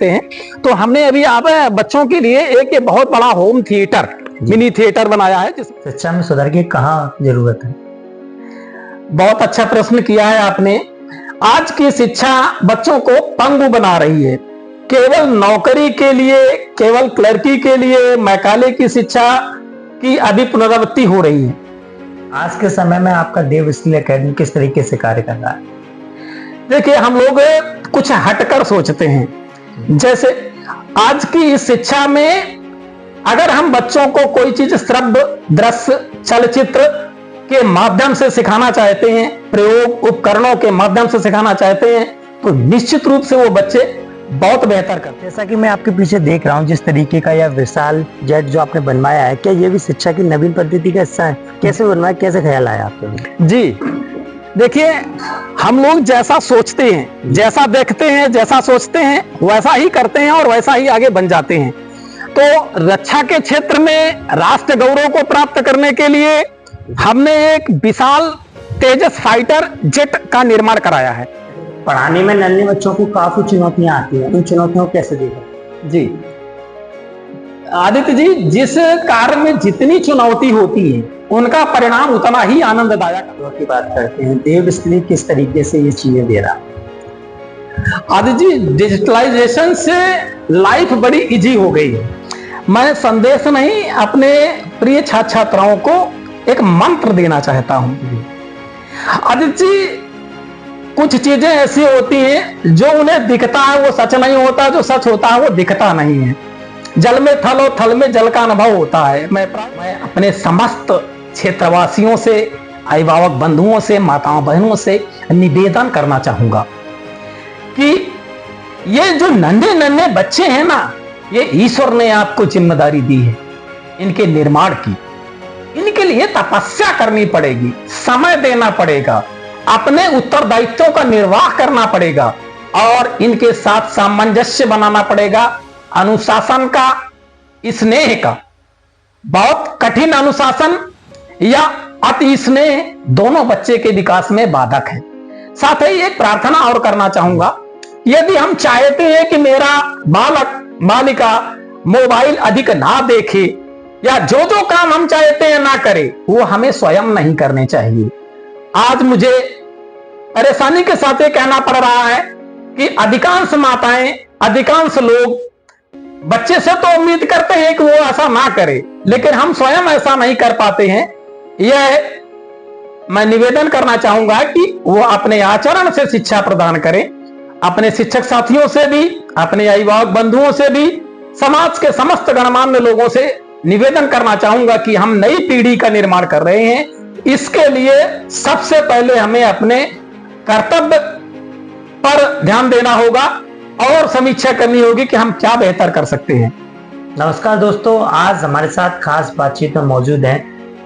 चाहते हैं, तो हमने अभी आप बच्चों के लिए एक ये बहुत बड़ा होम थिएटर, मिनी थिएटर बनाया है। शिक्षा में सुधार की कहाँ जरूरत है? बहुत अच्छा प्रश्न किया है आपने। आज की शिक्षा बच्चों को पंगु बना रही है। केवल नौकरी के लिए, केवल क्लर्की के लिए मैकाले की शिक्षा की अभी पुनरावृत्ति हो रही है। आज के समय में आपका देव स्किल एकेडमी किस तरीके से कार्य कर रहा है? देखिए, हम लोग कुछ हटकर सोचते हैं। जैसे आज की इस शिक्षा में अगर हम बच्चों को कोई चीज श्रव्य, दृश्य, चलचित्र के माध्यम से सिखाना चाहते हैं, प्रयोग उपकरणों के माध्यम से सिखाना चाहते हैं, तो निश्चित रूप से वो बच्चे बहुत बेहतर करते हैं। जैसा कि मैं आपके पीछे देख रहा हूँ, जिस तरीके का यह विशाल जेट जो आपने बनवाया है, क्या ये भी शिक्षा की नवीन पद्धति का हिस्सा है? कैसे बनवाया, कैसे ख्याल आया आपको? जी देखिए, हम लोग जैसा सोचते हैं, जैसा देखते हैं, जैसा सोचते हैं, वैसा ही करते हैं और वैसा ही आगे बन जाते हैं। तो रक्षा के क्षेत्र में राष्ट्र गौरव को प्राप्त करने के लिए हमने एक विशाल तेजस फाइटर जेट का निर्माण कराया है। पढ़ाने में नन्हे बच्चों को काफी चुनौतियां आती हैं, उन चुनौतियों को कैसे देखा? जी आदित्य जी, जिस कार्य में जितनी चुनौती होती है उनका परिणाम उतना ही आनंददायक की बात करते हैं। देव स्किल किस तरीके से ये चीजें दे रहा? आदित्य जी, डिजिटलाइजेशन से लाइफ बड़ी इजी हो गई है। मैं संदेश नहीं, अपने प्रिय छात्र छात्राओं को एक मंत्र देना चाहता हूं। आदित्य जी, कुछ चीजें ऐसी होती हैं जो उन्हें दिखता है वो सच नहीं होता, जो सच होता है वो दिखता नहीं है। जल में थल और थल में जल का अनुभव होता है। मैं अपने समस्त क्षेत्रवासियों से, अभिभावक बंधुओं से, माताओं बहनों से निवेदन करना चाहूंगा कि ये जो नन्हे नन्हे बच्चे हैं ना, ये ईश्वर ने आपको जिम्मेदारी दी है इनके निर्माण की। इनके लिए तपस्या करनी पड़ेगी, समय देना पड़ेगा, अपने उत्तरदायित्वों का निर्वाह करना पड़ेगा और इनके साथ सामंजस्य बनाना पड़ेगा। अनुशासन का, स्नेह का, बहुत कठिन अनुशासन या अति स्नेह दोनों बच्चे के विकास में बाधक है। साथ ही एक प्रार्थना और करना चाहूंगा, यदि हम चाहते हैं कि मेरा बालक बालिका मोबाइल अधिक ना देखे या जो जो काम हम चाहते हैं ना करे, वो हमें स्वयं नहीं करने चाहिए। आज मुझे परेशानी के साथ ये कहना पड़ रहा है कि अधिकांश माताएं, अधिकांश लोग बच्चे से तो उम्मीद करते हैं कि वो ऐसा ना करे, लेकिन हम स्वयं ऐसा नहीं कर पाते हैं। यह मैं निवेदन करना चाहूंगा कि वो अपने आचरण से शिक्षा प्रदान करें, अपने शिक्षक साथियों से भी, अपने अभिभावक बंधुओं से भी, समाज के समस्त गणमान्य लोगों से निवेदन करना चाहूंगा कि हम नई पीढ़ी का निर्माण कर रहे हैं। इसके लिए सबसे पहले हमें अपने कर्तव्य पर ध्यान देना होगा और समीक्षा करनी होगी कि हम क्या बेहतर कर सकते हैं। नमस्कार दोस्तों, आज हमारे साथ खास बातचीत में मौजूद हैं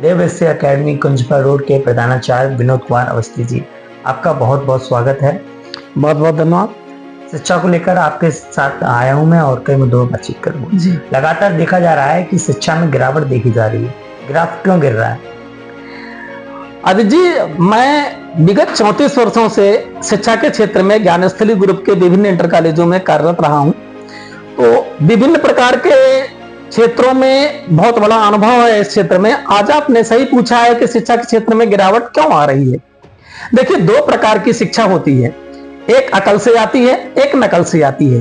देव स्किल एकेडमी कुंजपर रोड के प्रधानाचार्य विनोद कुमार अवस्थी जी। आपका बहुत बहुत स्वागत है। बहुत बहुत धन्यवाद। शिक्षा को लेकर आपके साथ आया हूं मैं और कई मुद्दों पर बातचीत करूंगा जी। लगातार देखा जा रहा है कि शिक्षा में गिरावट देखी जा रही है, ग्राफ क्यों गिर रहा है? आदित्य जी, मैं विगत 34 वर्षों से शिक्षा के क्षेत्र में ज्ञानस्थली ग्रुप के विभिन्न इंटर कॉलेजों में कार्यरत रहा हूं। तो विभिन्न प्रकार के क्षेत्रों में बहुत बड़ा अनुभव है इस क्षेत्र में। आज आपने सही पूछा है कि शिक्षा के क्षेत्र में गिरावट क्यों आ रही है। देखिए, दो प्रकार की शिक्षा होती है, एक अकल से आती है, एक नकल से आती है।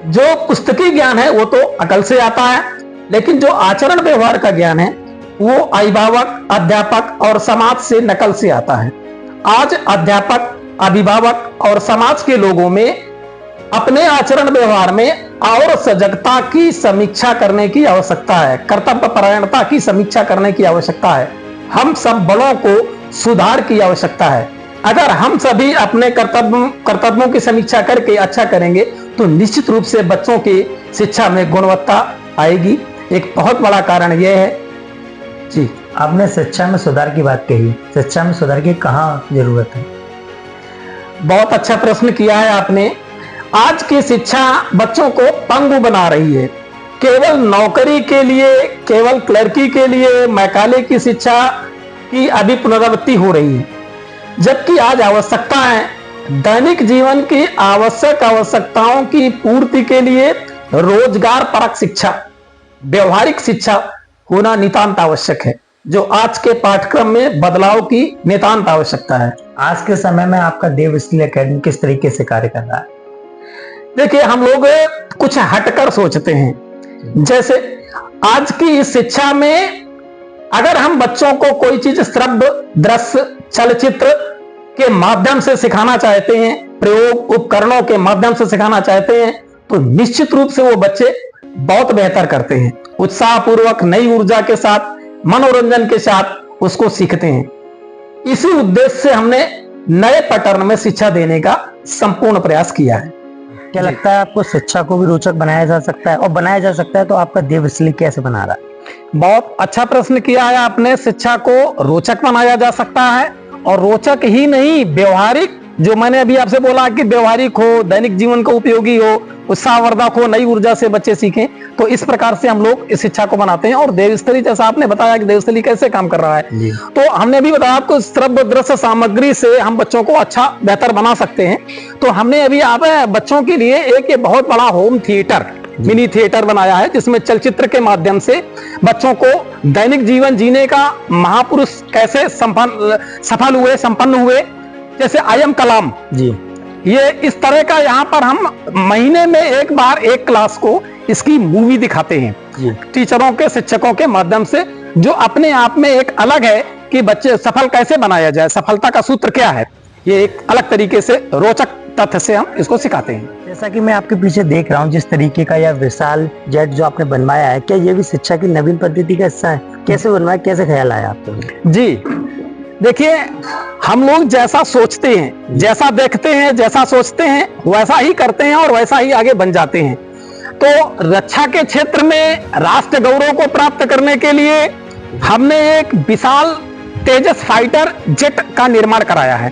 जो पुस्तकी ज्ञान है वो तो अकल से आता है, लेकिन जो आचरण व्यवहार का ज्ञान है वो अभिभावक, अध्यापक और समाज से नकल से आता है। आज अध्यापक, अभिभावक और समाज के लोगों में अपने आचरण व्यवहार में और सजगता की समीक्षा करने की आवश्यकता है, कर्तव्य परायणता की समीक्षा करने की आवश्यकता है। हम सब बड़ों को सुधार की आवश्यकता है। अगर हम सभी अपने कर्तव्यों की समीक्षा करके अच्छा करेंगे तो निश्चित रूप से बच्चों की शिक्षा में गुणवत्ता आएगी। एक बहुत बड़ा कारण यह है जी। आपने शिक्षा में सुधार की बात कही, शिक्षा में सुधार की कहाँ जरूरत है? बहुत अच्छा प्रश्न किया है आपने। आज की शिक्षा बच्चों को पंगु बना रही है। केवल नौकरी के लिए, केवल क्लर्की के लिए मैकाले की शिक्षा की अभी पुनरावृत्ति हो रही है, जबकि आज आवश्यकता है दैनिक जीवन की आवश्यकताओं की पूर्ति के लिए रोजगार परक शिक्षा, व्यवहारिक शिक्षा होना नितांत आवश्यक है, जो आज के पाठ्यक्रम में बदलाव की नितांत आवश्यकता है। आज के समय में आपका देव स्किल एकेडमी किस तरीके से कार्य कर रहा है? देखिए, हम लोग कुछ हटकर सोचते हैं। जैसे आज की इस शिक्षा में अगर हम बच्चों को कोई चीज श्रव्य, दृश्य, चलचित्र के माध्यम से सिखाना चाहते हैं, प्रयोग उपकरणों के माध्यम से सिखाना चाहते हैं, तो निश्चित रूप से वो बच्चे बहुत बेहतर करते हैं। उत्साहपूर्वक, नई ऊर्जा के साथ, मनोरंजन के साथ उसको सीखते हैं। इसी उद्देश्य से हमने नए पैटर्न में शिक्षा देने का संपूर्ण प्रयास किया है। क्या लगता है आपको शिक्षा को भी रोचक बनाया जा सकता है? और बनाया जा सकता है तो आपका देव स्किल कैसे बना रहा है? बहुत अच्छा प्रश्न किया है आपने। शिक्षा को रोचक बनाया जा सकता है, और रोचक ही नहीं, व्यवहारिक, जो मैंने अभी आपसे बोला कि व्यवहारिक हो, दैनिक जीवन को उपयोगी हो, उत्साहवर्धक हो, नई ऊर्जा से बच्चे सीखें, तो इस प्रकार से हम लोग इस शिक्षा को बनाते हैं। और देवस्थली, जैसा आपने बताया कि देवस्थली कैसे काम कर रहा है, तो हमने भी बताया आपको श्रव्य दृश्य सामग्री से हम बच्चों को अच्छा बेहतर बना सकते हैं। तो हमने अभी आप बच्चों के लिए एक ये बहुत बड़ा होम थिएटर, मिनी थिएटर बनाया है, जिसमें चलचित्र के माध्यम से बच्चों को दैनिक जीवन जीने का महापुरुष कैसे सफल हुए, संपन्न हुए, जैसे आई एम कलाम जी, ये इस तरह का यहाँ पर हम महीने में एक बार एक क्लास को इसकी मूवी दिखाते हैं टीचरों के, शिक्षकों के माध्यम से, जो अपने आप में एक अलग है कि बच्चे सफल कैसे बनाया जाए, सफलता का सूत्र क्या है, ये एक अलग तरीके से रोचक तथ्य से हम इसको सिखाते हैं। जैसा कि मैं आपके पीछे देख रहा हूँ, जिस तरीके का यह विशाल जेट जो आपने बनवाया है, क्या ये भी शिक्षा की नवीन पद्धति का हिस्सा है? कैसे बनवाया, कैसे ख्याल आया आपको? जी देखिए, हम लोग जैसा सोचते हैं, जैसा देखते हैं, जैसा सोचते हैं, वैसा ही करते हैं और वैसा ही आगे बन जाते हैं। तो रक्षा के क्षेत्र में राष्ट्र गौरव को प्राप्त करने के लिए हमने एक विशाल तेजस फाइटर जेट का निर्माण कराया है।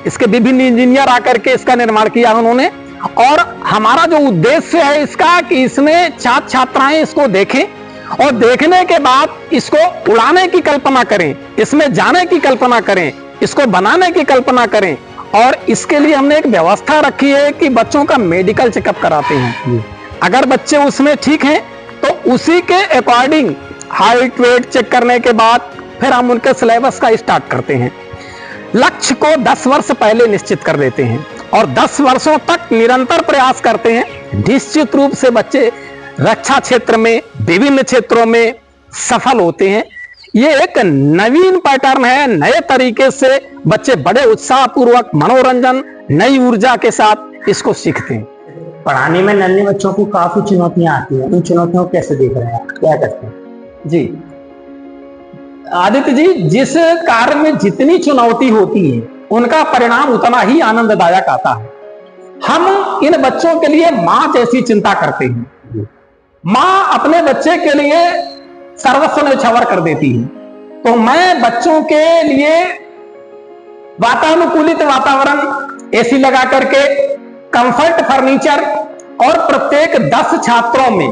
इसके विभिन्न इंजीनियर आकर के इसका निर्माण किया उन्होंने, और हमारा जो उद्देश्य है इसका कि इसमें छात्र छात्राएं इसको देखें और देखने के बाद इसको उड़ाने की कल्पना करें, इसमें जाने की कल्पना करें, इसको बनाने की कल्पना करें। और इसके लिए हमने एक व्यवस्था रखी है कि बच्चों का मेडिकल चेकअप कराते हैं। अगर बच्चे उसमें ठीक हैं तो उसी के अकॉर्डिंग हाइट वेट चेक करने के बाद फिर हम उनके सिलेबस का स्टार्ट करते हैं। लक्ष्य को 10 वर्ष पहले निश्चित कर देते हैं और 10 वर्षों तक निरंतर प्रयास करते हैं। निश्चित रूप से बच्चे रक्षा क्षेत्र में, विभिन्न क्षेत्रों में सफल होते हैं। ये एक नवीन पैटर्न है, नए तरीके से बच्चे बड़े उत्साह पूर्वक, मनोरंजन, नई ऊर्जा के साथ इसको सीखते हैं। पढ़ाने में नन्हे बच्चों को काफी चुनौतियां आती हैं, उन चुनौतियों को कैसे देख रहे हैं, क्या करते हैं? जी आदित्य जी, जिस कार्य में जितनी चुनौती होती है उनका परिणाम उतना ही आनंददायक आता है। हम इन बच्चों के लिए मां जैसी चिंता करते हैं। मां अपने बच्चे के लिए सर्वस्व न्यौछावर कर देती है। तो मैं बच्चों के लिए वातानुकूलित वातावरण, एसी लगा करके, कंफर्ट फर्नीचर, और प्रत्येक 10 छात्रों में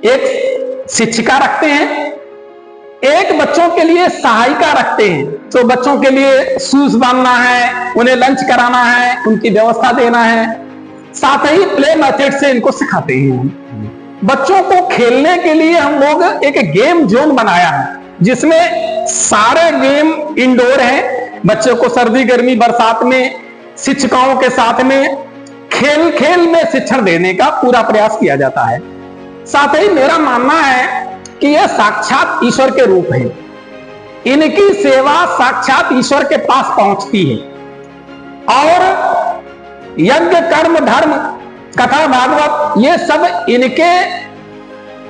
एक शिक्षिका रखते हैं, एक बच्चों के लिए सहायिका रखते हैं। तो बच्चों के लिए शूज बांधना है, उन्हें लंच कराना है, उनकी व्यवस्था देना है, साथ ही प्ले मेथड से इनको सिखाते हैं। बच्चों को खेलने के लिए हम लोग एक गेम जोन बनाया है, जिसमें सारे गेम इंडोर हैं। बच्चों को सर्दी, गर्मी, बरसात में शिक्षकों के साथ में खेल खेल में शिक्षण देने का पूरा प्रयास किया जाता है। साथ ही मेरा मानना है कि यह साक्षात ईश्वर के रूप है। इनकी सेवा साक्षात ईश्वर के पास पहुंचती है, और यज्ञ, कर्म, धर्म, कथा, भागवत, ये सब इनके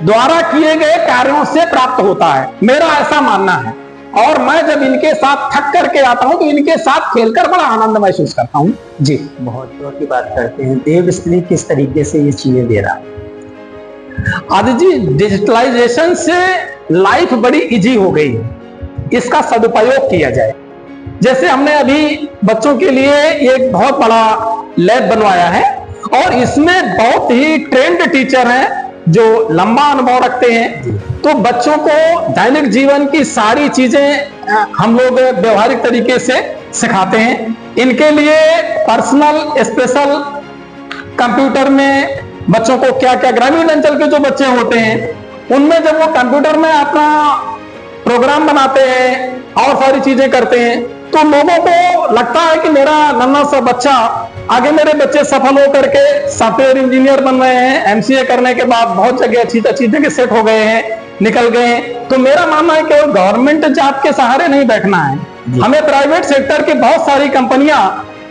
द्वारा किए गए कार्यों से प्राप्त होता है, मेरा ऐसा मानना है। और मैं जब इनके साथ थक करके आता हूं तो इनके साथ खेलकर बड़ा आनंद महसूस करता हूं। जी, बहुत जोर की बात करते हैं। देव स्किल किस तरीके से ये चीजें दे रहा है? आदि जी, डिजिटलाइजेशन से लाइफ बड़ी इजी हो गई है, इसका सदुपयोग किया जाए। जैसे हमने अभी बच्चों के लिए एक बहुत बड़ा लैब बनवाया है, और इसमें बहुत ही ट्रेंड टीचर हैं जो लंबा अनुभव रखते हैं। तो बच्चों को दैनिक जीवन की सारी चीजें हम लोग व्यवहारिक तरीके से सिखाते हैं। इनके लिए पर्सनल स्पेशल कंप्यूटर में बच्चों को क्या क्या, ग्रामीण अंचल के जो बच्चे होते हैं उनमें जब वो कंप्यूटर में अपना प्रोग्राम बनाते हैं और सारी चीजें करते हैं तो लोगों को लगता है कि मेरा नन्हा सा बच्चा, आगे मेरे बच्चे सफल होकर के सॉफ्टवेयर इंजीनियर बन रहे हैं, एमसीए करने के बाद बहुत जगह अच्छी जगह सेट हो गए हैं, निकल गए हैं। तो मेरा मानना है कि गवर्नमेंट जॉब के सहारे नहीं बैठना है, हमें प्राइवेट सेक्टर की बहुत सारी कंपनियां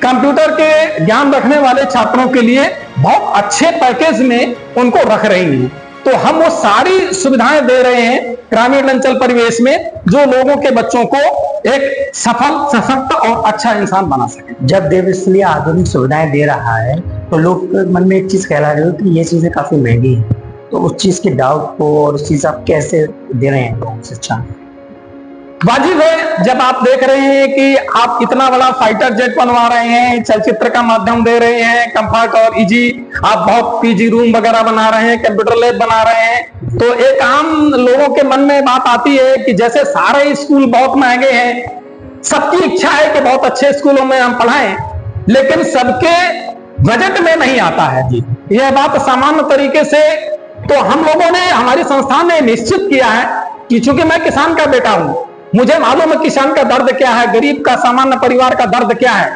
कंप्यूटर के ज्ञान रखने वाले छात्रों के लिए बहुत अच्छे पैकेज में उनको रख रही हैं। तो हम वो सारी सुविधाएं दे रहे हैं ग्रामीण अंचल परिवेश में जो लोगों के बच्चों को एक सफल, सशक्त और अच्छा इंसान बना सके। जब देवस्थली आधुनिक सुविधाएं दे रहा है तो लोग मन में एक चीज कहला रहे हो कि ये चीजें काफी महंगी है, तो उस चीज के डाउट को और उस चीज आप कैसे दे रहे हैं लोगों से? अच्छा वाजिब है, जब आप देख रहे हैं कि आप इतना बड़ा फाइटर जेट बनवा रहे हैं, चलचित्र का माध्यम दे रहे हैं, कंफर्ट और इजी, आप बहुत पीजी रूम वगैरह बना रहे हैं, कंप्यूटर लैब बना रहे हैं, तो एक आम लोगों के मन में बात आती है कि जैसे सारे स्कूल बहुत महंगे हैं, सबकी इच्छा है कि बहुत अच्छे स्कूलों में हम पढ़ाएं, लेकिन सबके बजट में नहीं आता है। यह बात सामान्य तरीके से तो हम लोगों ने, हमारी संस्था ने निश्चित किया है कि चूंकि मैं किसान का बेटा हूं, मुझे मालूम है किसान का दर्द क्या है, गरीब का, सामान्य परिवार का दर्द क्या है।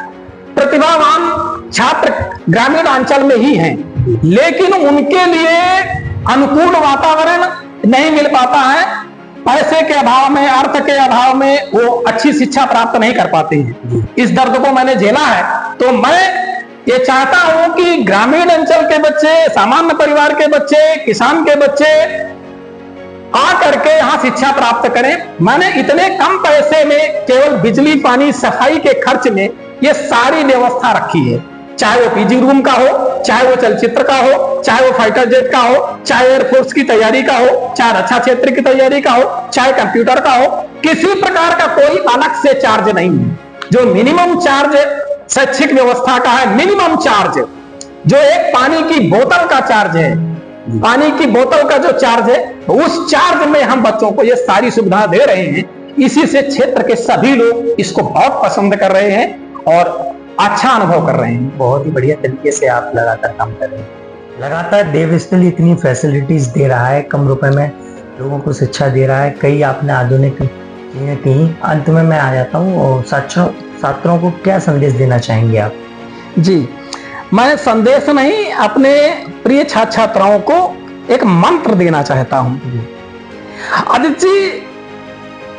प्रतिभावान छात्र ग्रामीण अंचल में ही हैं, लेकिन उनके लिए अनुकूल वातावरण नहीं मिल पाता है, पैसे के अभाव में, अर्थ के अभाव में वो अच्छी शिक्षा प्राप्त नहीं कर पाते हैं। इस दर्द को मैंने झेला है, तो मैं ये चाहता हूं कि ग्रामीण अंचल के बच्चे, सामान्य परिवार के बच्चे, किसान के बच्चे आ करके यहाँ शिक्षा प्राप्त करें। मैंने इतने कम पैसे में केवल बिजली, पानी, सफाई के खर्च में ये सारी व्यवस्था रखी है, चाहे वो पीजी रूम का हो, चाहे वो चलचित्र का हो, चाहे वो फाइटर जेट का हो, चाहे एयरफोर्स की तैयारी का हो, चाहे रक्षा क्षेत्र की तैयारी का हो, चाहे कंप्यूटर का हो, किसी प्रकार का कोई अलग से चार्ज नहीं है। जो मिनिमम चार्ज शैक्षिक व्यवस्था का है, मिनिमम चार्ज जो एक पानी की बोतल का चार्ज है, पानी की बोतल का जो चार्ज है, उस चार्ज में हम बच्चों को ये सारी सुविधा दे रहे हैं। इसी से क्षेत्र के सभी लोग इसको बहुत पसंद कर रहे हैं और अच्छा अनुभव कर रहे हैं। बहुत ही बढ़िया तरीके से आप लगातार काम कर रहे हैं। लगातार देवस्थली इतनी फैसिलिटीज दे रहा है, कम रुपए में लोगों को शिक्षा दे रहा है, कई आपने आधुनिक चीजें की। अंत में मैं आ जाता हूँ और छात्रों को क्या संदेश देना चाहेंगे आप? जी, मैं संदेश नहीं, अपने प्रिय छात्र छात्राओं को एक मंत्र देना चाहता हूं। आदित्य जी,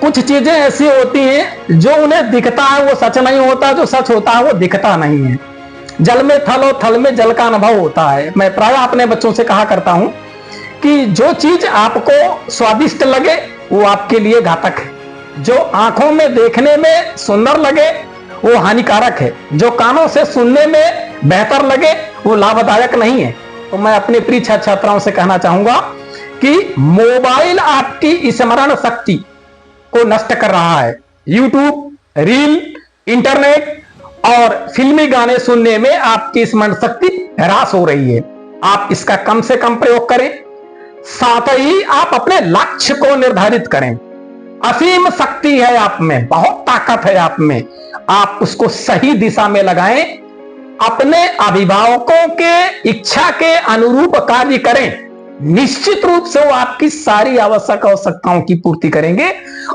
कुछ चीजें ऐसी होती हैं जो उन्हें दिखता है वो सच नहीं होता, जो सच होता है वो दिखता नहीं है। जल में थल और थल में जल का अनुभव होता है। मैं प्राय अपने बच्चों से कहा करता हूं कि जो चीज आपको स्वादिष्ट लगे वो आपके लिए घातक है, जो आंखों में देखने में सुंदर लगे वो हानिकारक है, जो कानों से सुनने में बेहतर लगे वो लाभदायक नहीं है। तो मैं अपने प्रिय छात्र छात्राओं से कहना चाहूंगा कि मोबाइल आपकी स्मरण शक्ति को नष्ट कर रहा है। यूट्यूब, रील, इंटरनेट और फिल्मी गाने सुनने में आपकी स्मरण शक्ति ह्रास हो रही है। आप इसका कम से कम प्रयोग करें, साथ ही आप अपने लक्ष्य को निर्धारित करें। असीम शक्ति है आप में, बहुत ताकत है आप में, आप उसको सही दिशा में लगाएं, अपने अभिभावकों के इच्छा के अनुरूप कार्य करें। निश्चित रूप से वो आपकी सारी आवश्यकताओं की पूर्ति करेंगे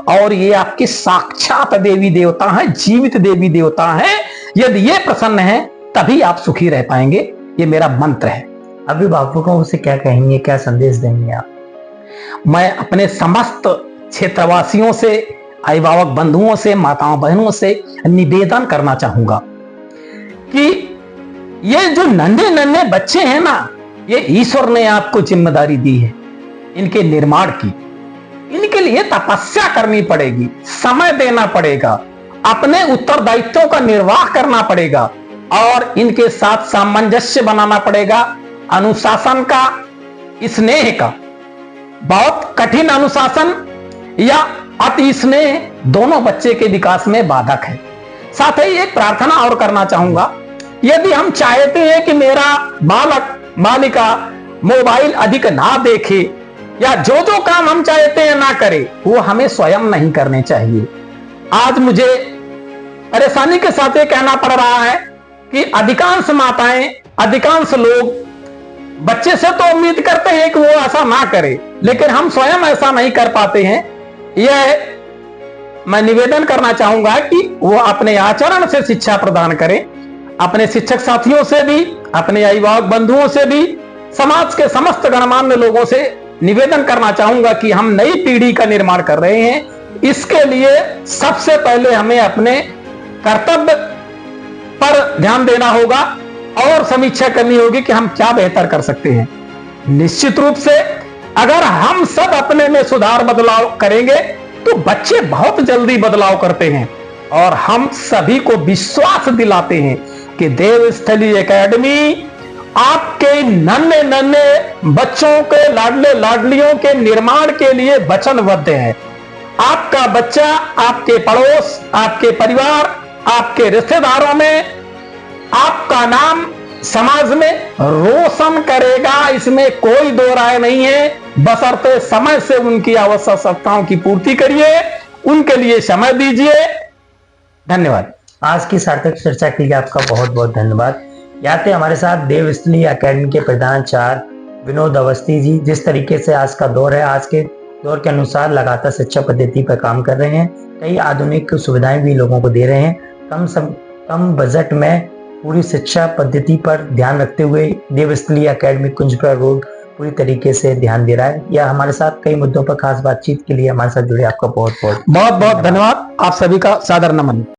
और ये आपकी साक्षात देवी देवता है, जीवित देवी देवता है। यदि ये प्रसन्न है तभी आप सुखी रह पाएंगे। ये मेरा मंत्र है। अभिभावकों से क्या कहेंगे, क्या संदेश देंगे आप? मैं अपने समस्त क्षेत्रवासियों से, अभिभावक बंधुओं से, माताओं बहनों से निवेदन करना चाहूंगा कि ये जो नन्हे नन्हे बच्चे हैं ना, ये ईश्वर ने आपको जिम्मेदारी दी है इनके निर्माण की। इनके लिए तपस्या करनी पड़ेगी, समय देना पड़ेगा, अपने उत्तरदायित्वों का निर्वाह करना पड़ेगा और इनके साथ सामंजस्य बनाना पड़ेगा। अनुशासन का, स्नेह का, बहुत कठिन अनुशासन या अति स्नेह दोनों बच्चे के विकास में बाधक है। साथ ही एक प्रार्थना और करना चाहूंगा, यदि हम चाहते हैं कि मेरा बालक बालिका मोबाइल अधिक ना देखे या जो जो काम हम चाहते हैं ना करे, वो हमें स्वयं नहीं करने चाहिए। आज मुझे परेशानी के साथ ये कहना पड़ रहा है कि अधिकांश माताएं, अधिकांश लोग बच्चे से तो उम्मीद करते हैं कि वो ऐसा ना करे, लेकिन हम स्वयं ऐसा नहीं कर पाते हैं। यह मैं निवेदन करना चाहूंगा कि वो अपने आचरण से शिक्षा प्रदान करें, अपने शिक्षक साथियों से भी, अपने अभिभावक बंधुओं से भी, समाज के समस्त गणमान्य लोगों से निवेदन करना चाहूंगा कि हम नई पीढ़ी का निर्माण कर रहे हैं। इसके लिए सबसे पहले हमें अपने कर्तव्य पर ध्यान देना होगा और समीक्षा करनी होगी कि हम क्या बेहतर कर सकते हैं। निश्चित रूप से अगर हम सब अपने में सुधार बदलाव करेंगे तो बच्चे बहुत जल्दी बदलाव करते हैं और हम सभी को विश्वास दिलाते हैं कि देवस्थली एकेडमी आपके नन्हे नन्हे बच्चों के, लाडले लाडलियों के निर्माण के लिए वचनबद्ध है। आपका बच्चा आपके पड़ोस, आपके परिवार, आपके रिश्तेदारों में आपका नाम समाज में रोशन करेगा, इसमें कोई दो राय नहीं है। बशर्ते समय से उनकी आवश्यकताओं की पूर्ति करिए, उनके लिए समय दीजिए। धन्यवाद। आज की सार्थक चर्चा के लिए आपका बहुत बहुत धन्यवाद। यहाँ थे हमारे साथ देवस्थली एकेडमी के प्रधानाचार्य विनोद अवस्थी जी। जिस तरीके से आज का दौर है, आज के दौर के अनुसार लगातार शिक्षा पद्धति पर काम कर रहे हैं, कई आधुनिक सुविधाएं भी लोगों को दे रहे हैं। कम बजट में पूरी शिक्षा पद्धति पर ध्यान रखते हुए देवस्थली एकेडमी कुंजपुरा रोड पूरी तरीके से ध्यान दे रहा है। यह हमारे साथ कई मुद्दों पर खास बातचीत के लिए हमारे साथ जुड़े, आपका बहुत बहुत धन्यवाद। आप सभी का सादर नमन।